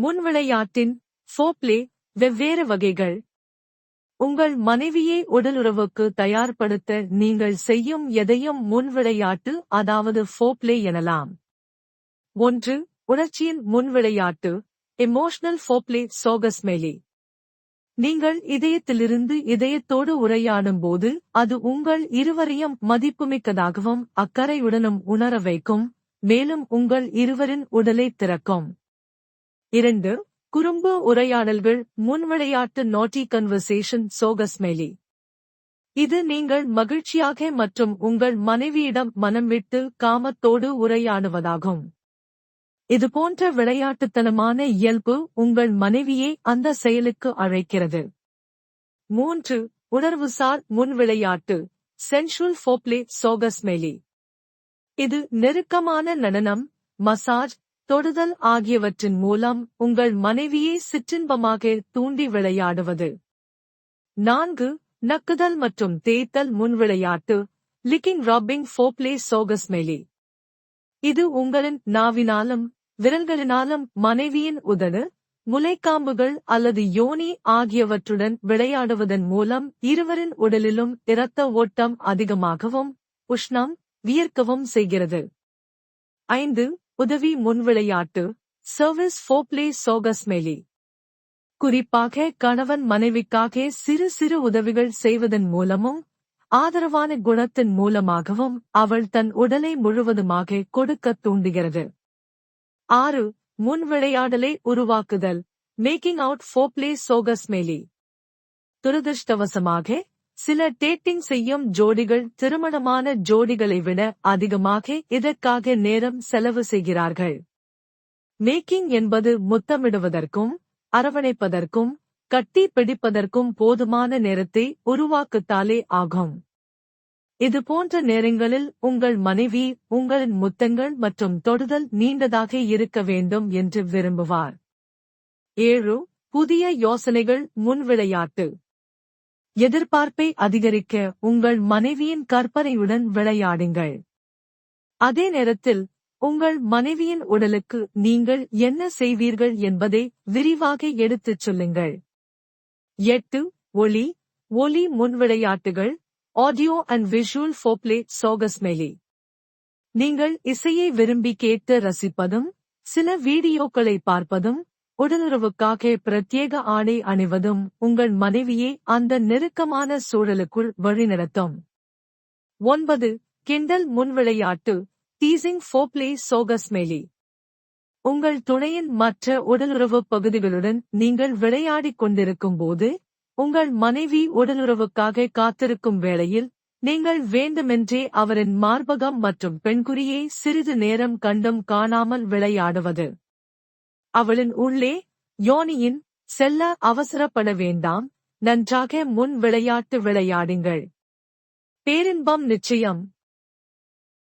முன்விளையாட்டின் ஃபோர்ப்ளே வெவ்வேறு வகைகள். உங்கள் மனைவியை உடலுறவுக்கு தயார்படுத்த நீங்கள் செய்யும் எதையும் முன்விளையாட்டு அதாவது ஃபோர்ப்ளே எனலாம். 1. உணர்ச்சியின் முன்விளையாட்டு எமோஷனல் ஃபோர்ப்ளே சோகஸ்மெலி. நீங்கள் இதயத்திலிருந்து இதயத்தோடு உரையாடும் போது அது உங்கள் இருவரையும் மதிப்புமிக்கதாகவும் அக்கறையுடனும் உணர வைக்கும், மேலும் உங்கள் இருவரின் உடலை திறக்கும். 2. குறும்பு உரையாடல்கள் முன்விளையாட்டு நாட்டி கன்வர்சேஷன் சோகஸ்மெலி. இது நீங்கள் மகிழ்ச்சியாக மற்றும் உங்கள் மனைவியிடம் மனம் விட்டு காமத்தோடு உரையாடுவதாகும். இதுபோன்ற விளையாட்டுத்தனமான இயல்பு உங்கள் மனைவியை அந்த செயலுக்கு அழைக்கிறது. 3. உணர்வுசார் முன்விளையாட்டு சென்சுவல் ஃபோர்ப்ளே சோகஸ்மெலி. இது நெருக்கமான நடனம், மசாஜ், தொடுதல் ஆகியவற்றின் மூலம் உங்கள் மனைவியை சிற்றின்பமாக தூண்டி விளையாடுவது. 4. நக்குதல் மற்றும் தேய்த்தல் முன்விளையாட்டு லிக்கிங் ரப்பிங் ஃபோர்ப்ளே சோகஸ்மெலி. இது உங்களின் நாவினாலும் விரல்களினாலும் மனைவியின் உதடு, முலைக்காம்புகள் அல்லது யோனி ஆகியவற்றுடன் விளையாடுவதன் மூலம் இருவரின் உடலிலும் இரத்த ஓட்டம் அதிகமாகவும் உஷ்ணம் வியர்க்கவும் செய்கிறது. 5. உதவி முன்விளையாட்டு சர்வீஸ் ஃபோர்ப்ளே சோகஸ்மெலி. குறிப்பாக கணவன் மனைவிக்காக சிறு சிறு உதவிகள் செய்வதன் மூலமும் ஆதரவான குணத்தின் மூலமாகவும் அவள் தன் உடலை முழுவதுமாக கொடுக்கத் தூண்டுகிறது. 6. முன்விளையாடலை உருவாக்குதல் மேக்கிங் அவுட் ஃபோர்ப்ளே சோகஸ்மெலி. துரதிர்ஷ்டவசமாக சில டேட்டிங் செய்யும் ஜோடிகள் திருமணமான ஜோடிகளை விட அதிகமாக இதற்காக நேரம் செலவு செய்கிறார்கள். மேக்கிங் என்பது முத்தமிடுவதற்கும் அரவணைப்பதற்கும் கட்டி பிடிப்பதற்கும் போதுமான நேரத்தை உருவாக்குத்தாலே ஆகும். இதுபோன்ற நேரங்களில் உங்கள் மனைவி உங்களின் முத்தங்கள் மற்றும் தொடுதல் நீண்டதாக இருக்க வேண்டும் என்று விரும்புவார். 7. புதிய யோசனைகள் முன்விளையாட்டு. எதிர்பார்ப்பை அதிகரிக்க உங்கள் மனைவியின் கற்பனையுடன் விளையாடுங்கள். அதே நேரத்தில் உங்கள் மனைவியின் உடலுக்கு நீங்கள் என்ன செய்வீர்கள் என்பதை விரிவாக எடுத்துச் சொல்லுங்கள். 8. ஒலி முன்விளையாட்டுகள் ஆடியோ அண்ட் விஷுவல் ஃபோர்ப்ளே சோகஸ்மெலி. நீங்கள் இசையை விரும்பி கேட்டு ரசிப்பதும் சில வீடியோக்களை பார்ப்பதும் உடலுறவுக்காக பிரத்யேக ஆடை அணிவதும் உங்கள் மனைவியை அந்த நெருக்கமான சூழலுக்குள் வழிநடத்தும். 9. கிண்டல் முன்விளையாட்டு டீசிங் ஃபோர்ப்ளே சோகஸ்மெலி. உங்கள் துணையின் மற்ற உடலுறவு பகுதிகளுடன் நீங்கள் விளையாடிக் கொண்டிருக்கும் போது உங்கள் மனைவி உடலுறவுக்காக காத்திருக்கும் வேளையில் நீங்கள் வேண்டுமென்றே அவரின் மார்பகம் மற்றும் பெண்குறியை சிறிது நேரம் கண்டும் காணாமல் விளையாடுவது. அவளின் உள்ளே யோனியின் செல்ல அவசரப்பட வேண்டாம், நன்றாக முன் விளையாட்டு விளையாடுங்கள். பேரின்பம் நிச்சயம்.